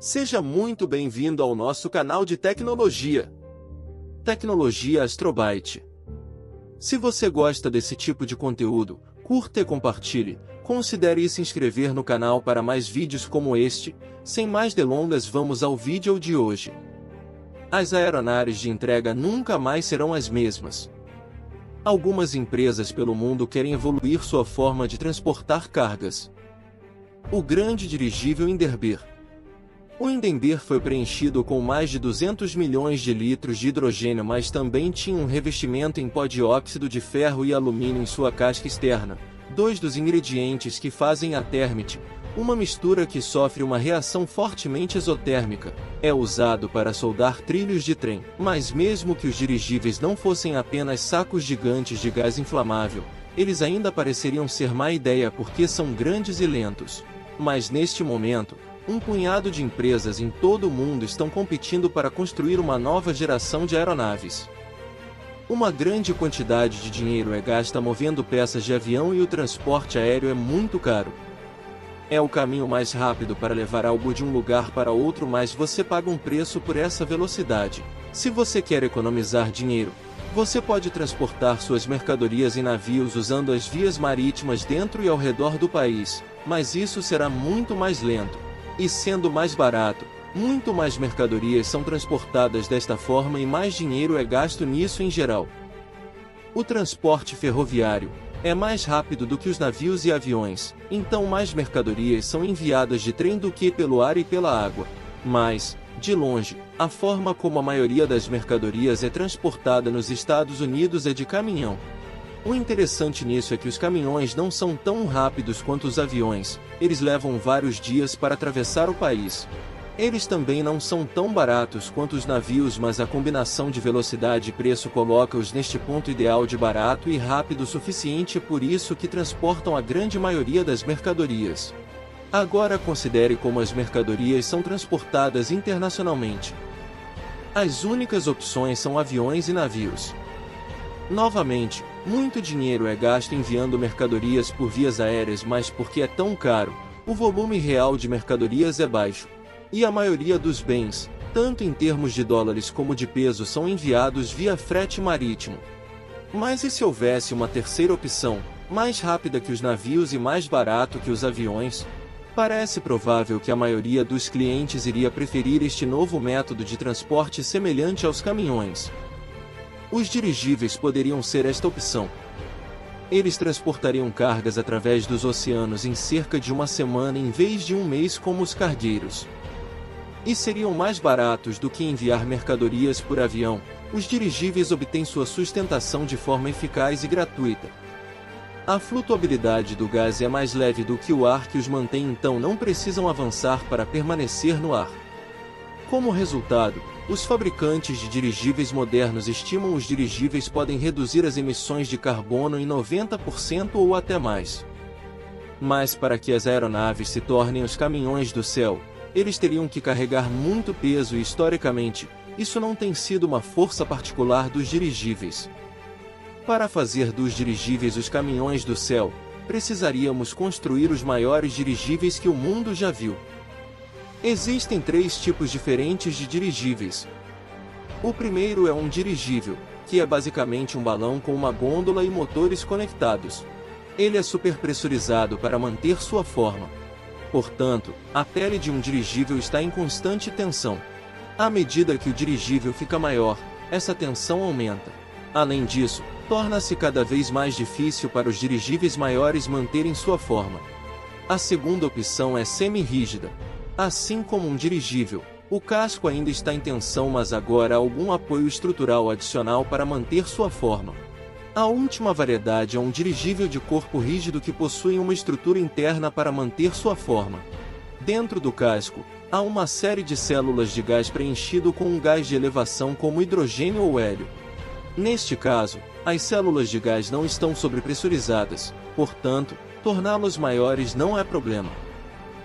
Seja muito bem-vindo ao nosso canal de tecnologia. Tecnologia Astrobyte. Se você gosta desse tipo de conteúdo, curta e compartilhe. Considere se inscrever no canal para mais vídeos como este. Sem mais delongas, vamos ao vídeo de hoje. As aeronaves de entrega nunca mais serão as mesmas. Algumas empresas pelo mundo querem evoluir sua forma de transportar cargas. O grande dirigível Hindenburg. O Hindenburg foi preenchido com mais de 200 milhões de litros de hidrogênio, mas também tinha um revestimento em pó de óxido de ferro e alumínio em sua casca externa, dois dos ingredientes que fazem a térmite, uma mistura que sofre uma reação fortemente exotérmica. É usado para soldar trilhos de trem. Mas mesmo que os dirigíveis não fossem apenas sacos gigantes de gás inflamável, eles ainda pareceriam ser má ideia porque são grandes e lentos. Mas neste momento, um punhado de empresas em todo o mundo estão competindo para construir uma nova geração de aeronaves. Uma grande quantidade de dinheiro é gasta movendo peças de avião e o transporte aéreo é muito caro. É o caminho mais rápido para levar algo de um lugar para outro, mas você paga um preço por essa velocidade. Se você quer economizar dinheiro, você pode transportar suas mercadorias em navios usando as vias marítimas dentro e ao redor do país, mas isso será muito mais lento. E sendo mais barato, muito mais mercadorias são transportadas desta forma e mais dinheiro é gasto nisso em geral. O transporte ferroviário é mais rápido do que os navios e aviões, então mais mercadorias são enviadas de trem do que pelo ar e pela água. Mas, de longe, a forma como a maioria das mercadorias é transportada nos Estados Unidos é de caminhão. O interessante nisso é que os caminhões não são tão rápidos quanto os aviões, eles levam vários dias para atravessar o país. Eles também não são tão baratos quanto os navios, mas a combinação de velocidade e preço coloca-os neste ponto ideal de barato e rápido o suficiente, por isso que transportam a grande maioria das mercadorias. Agora considere como as mercadorias são transportadas internacionalmente. As únicas opções são aviões e navios. Novamente, muito dinheiro é gasto enviando mercadorias por vias aéreas, mas porque é tão caro, o volume real de mercadorias é baixo. E a maioria dos bens, tanto em termos de dólares como de peso, são enviados via frete marítimo. Mas e se houvesse uma terceira opção, mais rápida que os navios e mais barato que os aviões? Parece provável que a maioria dos clientes iria preferir este novo método de transporte semelhante aos caminhões. Os dirigíveis poderiam ser esta opção. Eles transportariam cargas através dos oceanos em cerca de uma semana em vez de um mês como os cargueiros. E seriam mais baratos do que enviar mercadorias por avião. Os dirigíveis obtêm sua sustentação de forma eficaz e gratuita. A flutuabilidade do gás é mais leve do que o ar que os mantém, então não precisam avançar para permanecer no ar. Como resultado, os fabricantes de dirigíveis modernos estimam os dirigíveis podem reduzir as emissões de carbono em 90% ou até mais. Mas para que as aeronaves se tornem os caminhões do céu, eles teriam que carregar muito peso e, historicamente, isso não tem sido uma força particular dos dirigíveis. Para fazer dos dirigíveis os caminhões do céu, precisaríamos construir os maiores dirigíveis que o mundo já viu. Existem três tipos diferentes de dirigíveis. O primeiro é um dirigível, que é basicamente um balão com uma gôndola e motores conectados. Ele é superpressurizado para manter sua forma. Portanto, a pele de um dirigível está em constante tensão. À medida que o dirigível fica maior, essa tensão aumenta. Além disso, torna-se cada vez mais difícil para os dirigíveis maiores manterem sua forma. A segunda opção é semi-rígida. Assim como um dirigível, o casco ainda está em tensão, mas agora há algum apoio estrutural adicional para manter sua forma. A última variedade é um dirigível de corpo rígido que possui uma estrutura interna para manter sua forma. Dentro do casco, há uma série de células de gás preenchido com um gás de elevação como hidrogênio ou hélio. Neste caso, as células de gás não estão sobrepressurizadas, portanto, torná-los maiores não é problema.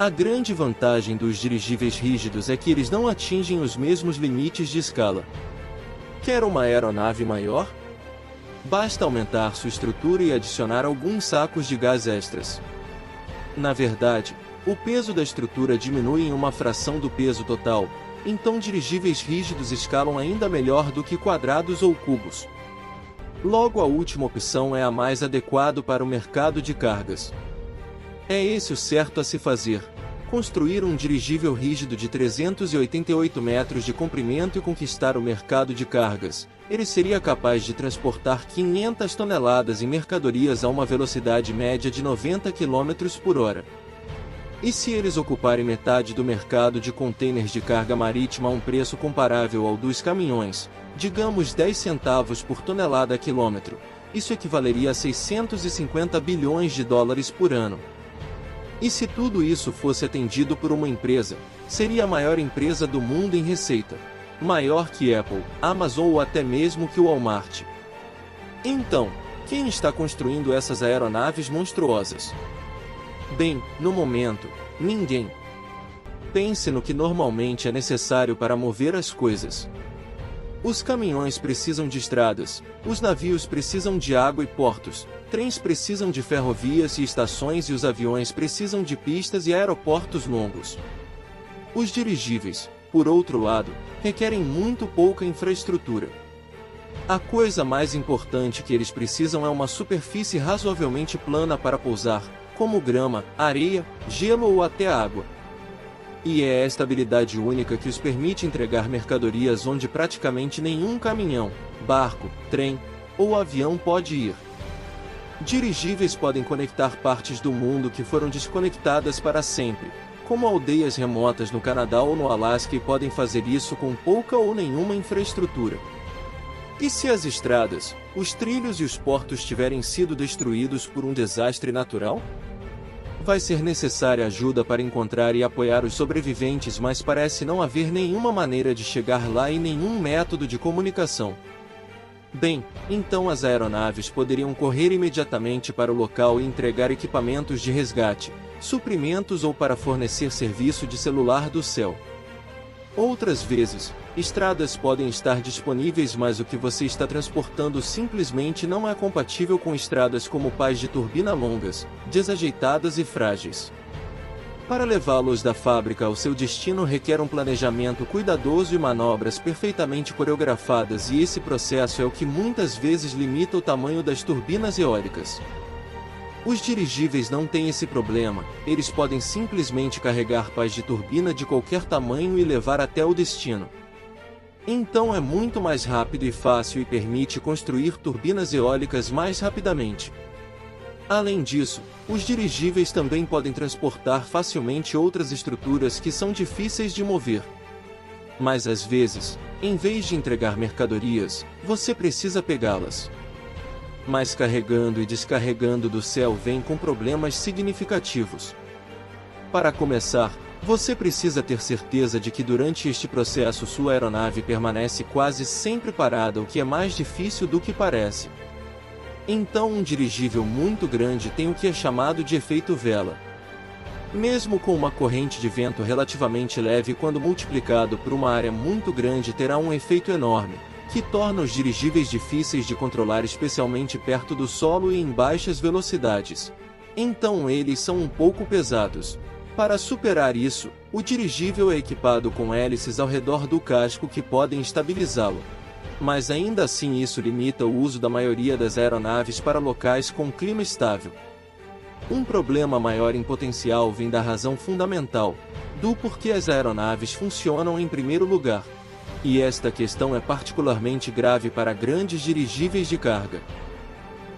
A grande vantagem dos dirigíveis rígidos é que eles não atingem os mesmos limites de escala. Quer uma aeronave maior? Basta aumentar sua estrutura e adicionar alguns sacos de gás extras. Na verdade, o peso da estrutura diminui em uma fração do peso total, então dirigíveis rígidos escalam ainda melhor do que quadrados ou cubos. Logo, a última opção é a mais adequada para o mercado de cargas. É esse o certo a se fazer: construir um dirigível rígido de 388 metros de comprimento e conquistar o mercado de cargas. Ele seria capaz de transportar 500 toneladas em mercadorias a uma velocidade média de 90 km por hora. E se eles ocuparem metade do mercado de contêineres de carga marítima a um preço comparável ao dos caminhões, digamos 10 centavos por tonelada a quilômetro, isso equivaleria a 650 bilhões de dólares por ano. E se tudo isso fosse atendido por uma empresa, seria a maior empresa do mundo em receita, maior que Apple, Amazon ou até mesmo que o Walmart. Então, quem está construindo essas aeronaves monstruosas? Bem, no momento, ninguém. Pense no que normalmente é necessário para mover as coisas. Os caminhões precisam de estradas, os navios precisam de água e portos, trens precisam de ferrovias e estações e os aviões precisam de pistas e aeroportos longos. Os dirigíveis, por outro lado, requerem muito pouca infraestrutura. A coisa mais importante que eles precisam é uma superfície razoavelmente plana para pousar, como grama, areia, gelo ou até água. E é esta habilidade única que os permite entregar mercadorias onde praticamente nenhum caminhão, barco, trem ou avião pode ir. Dirigíveis podem conectar partes do mundo que foram desconectadas para sempre, como aldeias remotas no Canadá ou no Alasca, e podem fazer isso com pouca ou nenhuma infraestrutura. E se as estradas, os trilhos e os portos tiverem sido destruídos por um desastre natural? Vai ser necessária ajuda para encontrar e apoiar os sobreviventes, mas parece não haver nenhuma maneira de chegar lá e nenhum método de comunicação. Bem, então as aeronaves poderiam correr imediatamente para o local e entregar equipamentos de resgate, suprimentos ou para fornecer serviço de celular do céu. Outras vezes, estradas podem estar disponíveis, mas o que você está transportando simplesmente não é compatível com estradas como pás de turbina longas, desajeitadas e frágeis. Para levá-los da fábrica ao seu destino requer um planejamento cuidadoso e manobras perfeitamente coreografadas, e esse processo é o que muitas vezes limita o tamanho das turbinas eólicas. Os dirigíveis não têm esse problema, eles podem simplesmente carregar pás de turbina de qualquer tamanho e levar até o destino. Então é muito mais rápido e fácil e permite construir turbinas eólicas mais rapidamente. Além disso, os dirigíveis também podem transportar facilmente outras estruturas que são difíceis de mover. Mas às vezes, em vez de entregar mercadorias, você precisa pegá-las. Mas carregando e descarregando do céu vem com problemas significativos. Para começar, você precisa ter certeza de que durante este processo sua aeronave permanece quase sempre parada, o que é mais difícil do que parece. Então um dirigível muito grande tem o que é chamado de efeito vela. Mesmo com uma corrente de vento relativamente leve, quando multiplicado por uma área muito grande, terá um efeito enorme, que torna os dirigíveis difíceis de controlar, especialmente perto do solo e em baixas velocidades. Então eles são um pouco pesados. Para superar isso, o dirigível é equipado com hélices ao redor do casco que podem estabilizá-lo. Mas ainda assim isso limita o uso da maioria das aeronaves para locais com clima estável. Um problema maior em potencial vem da razão fundamental, do porquê as aeronaves funcionam em primeiro lugar. E esta questão é particularmente grave para grandes dirigíveis de carga.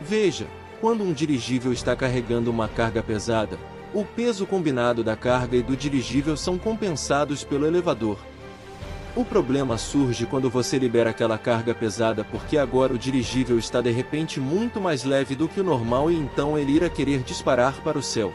Veja, quando um dirigível está carregando uma carga pesada, o peso combinado da carga e do dirigível são compensados pelo elevador. O problema surge quando você libera aquela carga pesada, porque agora o dirigível está de repente muito mais leve do que o normal e então ele irá querer disparar para o céu.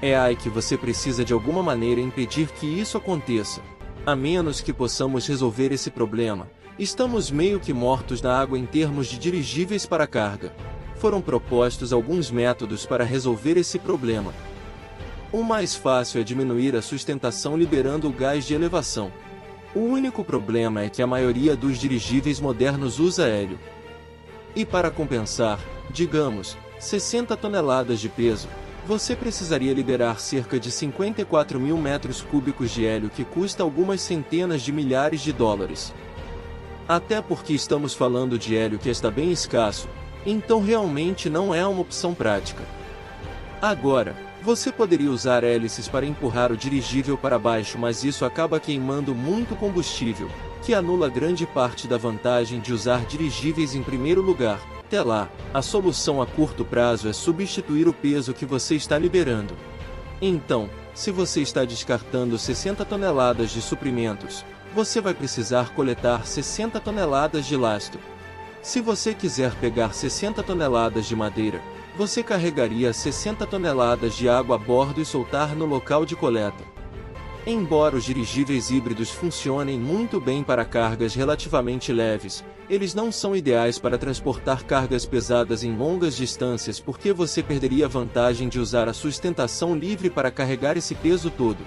É aí que você precisa de alguma maneira impedir que isso aconteça. A menos que possamos resolver esse problema, estamos meio que mortos na água em termos de dirigíveis para carga. Foram propostos alguns métodos para resolver esse problema. O mais fácil é diminuir a sustentação liberando o gás de elevação. O único problema é que a maioria dos dirigíveis modernos usa hélio. E para compensar, digamos, 60 toneladas de peso, você precisaria liberar cerca de 54 mil metros cúbicos de hélio, que custa algumas centenas de milhares de dólares. Até porque estamos falando de hélio que está bem escasso, então realmente não é uma opção prática. Agora, você poderia usar hélices para empurrar o dirigível para baixo, mas isso acaba queimando muito combustível, que anula grande parte da vantagem de usar dirigíveis em primeiro lugar. Até lá, a solução a curto prazo é substituir o peso que você está liberando. Então, se você está descartando 60 toneladas de suprimentos, você vai precisar coletar 60 toneladas de lastro. Se você quiser pegar 60 toneladas de madeira, você carregaria 60 toneladas de água a bordo e soltar no local de coleta. Embora os dirigíveis híbridos funcionem muito bem para cargas relativamente leves, eles não são ideais para transportar cargas pesadas em longas distâncias, porque você perderia a vantagem de usar a sustentação livre para carregar esse peso todo.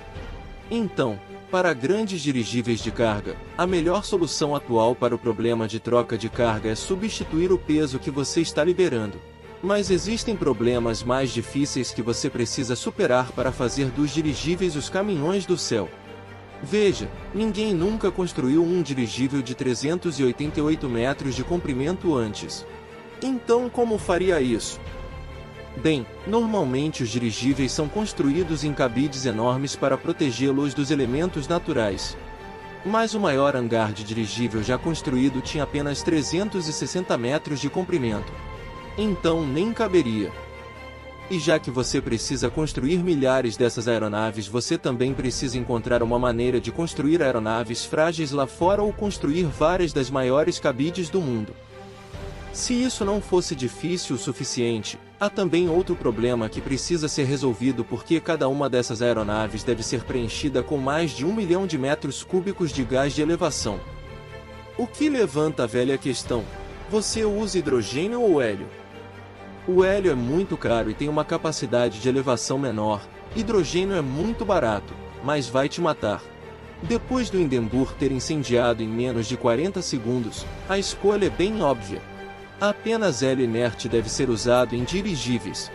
Então, para grandes dirigíveis de carga, a melhor solução atual para o problema de troca de carga é substituir o peso que você está liberando. Mas existem problemas mais difíceis que você precisa superar para fazer dos dirigíveis os caminhões do céu. Veja, ninguém nunca construiu um dirigível de 388 metros de comprimento antes. Então como faria isso? Bem, normalmente os dirigíveis são construídos em cabides enormes para protegê-los dos elementos naturais. Mas o maior hangar de dirigível já construído tinha apenas 360 metros de comprimento. Então nem caberia. E já que você precisa construir milhares dessas aeronaves, você também precisa encontrar uma maneira de construir aeronaves frágeis lá fora ou construir várias das maiores cabides do mundo. Se isso não fosse difícil o suficiente, há também outro problema que precisa ser resolvido, porque cada uma dessas aeronaves deve ser preenchida com mais de 1 milhão de metros cúbicos de gás de elevação. O que levanta a velha questão: você usa hidrogênio ou hélio? O hélio é muito caro e tem uma capacidade de elevação menor. Hidrogênio é muito barato, mas vai te matar. Depois do Hindenburg ter incendiado em menos de 40 segundos, a escolha é bem óbvia. Apenas hélio inerte deve ser usado em dirigíveis.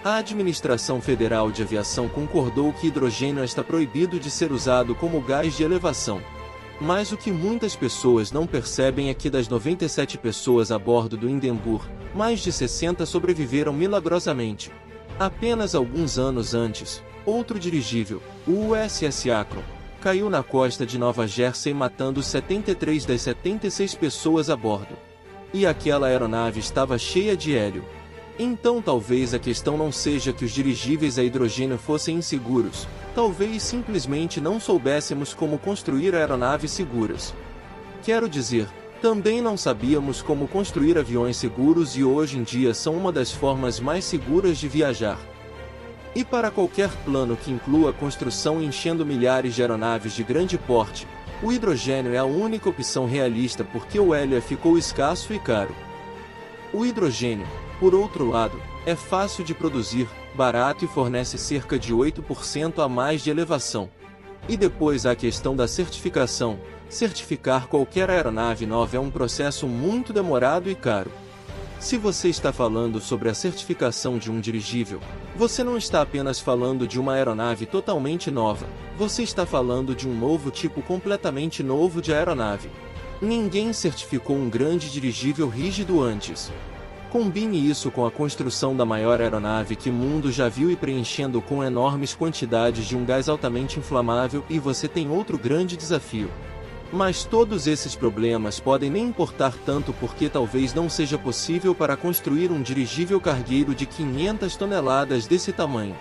A Administração Federal de Aviação concordou que hidrogênio está proibido de ser usado como gás de elevação. Mas o que muitas pessoas não percebem é que das 97 pessoas a bordo do Hindenburg, mais de 60 sobreviveram milagrosamente. Apenas alguns anos antes, outro dirigível, o USS Akron, caiu na costa de Nova Jersey matando 73 das 76 pessoas a bordo. E aquela aeronave estava cheia de hélio. Então talvez a questão não seja que os dirigíveis a hidrogênio fossem inseguros, talvez simplesmente não soubéssemos como construir aeronaves seguras. Quero dizer, também não sabíamos como construir aviões seguros, e hoje em dia são uma das formas mais seguras de viajar. E para qualquer plano que inclua a construção enchendo milhares de aeronaves de grande porte, o hidrogênio é a única opção realista, porque o hélio ficou escasso e caro. O hidrogênio, por outro lado, é fácil de produzir, barato e fornece cerca de 8% a mais de elevação. E depois há a questão da certificação. Certificar qualquer aeronave nova é um processo muito demorado e caro. Se você está falando sobre a certificação de um dirigível, você não está apenas falando de uma aeronave totalmente nova, você está falando de um novo tipo completamente novo de aeronave. Ninguém certificou um grande dirigível rígido antes. Combine isso com a construção da maior aeronave que o mundo já viu e preenchendo com enormes quantidades de um gás altamente inflamável, e você tem outro grande desafio. Mas todos esses problemas podem nem importar tanto, porque talvez não seja possível para construir um dirigível cargueiro de 500 toneladas desse tamanho.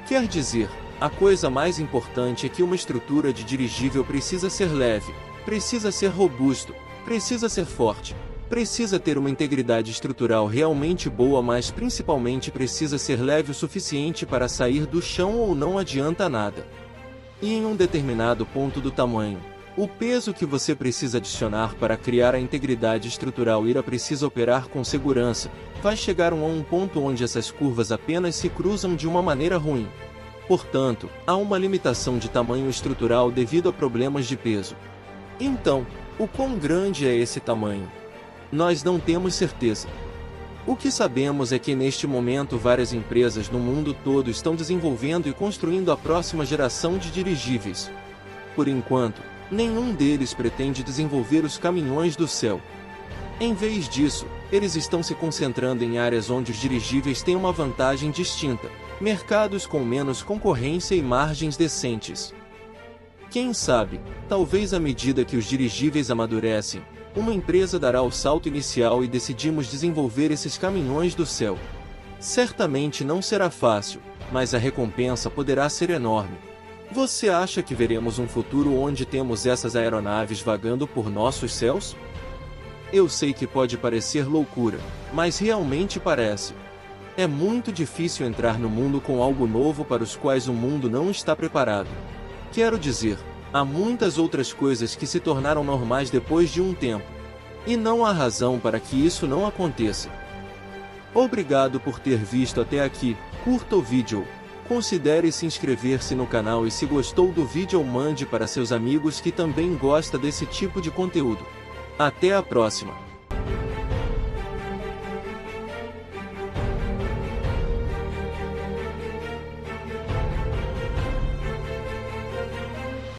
Quer dizer, a coisa mais importante é que uma estrutura de dirigível precisa ser leve, precisa ser robusto, precisa ser forte, precisa ter uma integridade estrutural realmente boa, mas principalmente precisa ser leve o suficiente para sair do chão, ou não adianta nada. E em um determinado ponto do tamanho, o peso que você precisa adicionar para criar a integridade estrutural precisa operar com segurança, vai chegar a um ponto onde essas curvas apenas se cruzam de uma maneira ruim. Portanto, há uma limitação de tamanho estrutural devido a problemas de peso. Então, o quão grande é esse tamanho? Nós não temos certeza. O que sabemos é que neste momento várias empresas no mundo todo estão desenvolvendo e construindo a próxima geração de dirigíveis. Por enquanto, nenhum deles pretende desenvolver os caminhões do céu. Em vez disso, eles estão se concentrando em áreas onde os dirigíveis têm uma vantagem distinta, mercados com menos concorrência e margens decentes. Quem sabe, talvez à medida que os dirigíveis amadurecem, uma empresa dará o salto inicial e decidimos desenvolver esses caminhões do céu. Certamente não será fácil, mas a recompensa poderá ser enorme. Você acha que veremos um futuro onde temos essas aeronaves vagando por nossos céus? Eu sei que pode parecer loucura, mas realmente parece. É muito difícil entrar no mundo com algo novo para os quais o mundo não está preparado. Quero dizer, há muitas outras coisas que se tornaram normais depois de um tempo. E não há razão para que isso não aconteça. Obrigado por ter visto até aqui, curta o vídeo, considere se inscrever-se no canal e se gostou do vídeo mande para seus amigos que também gostam desse tipo de conteúdo. Até a próxima!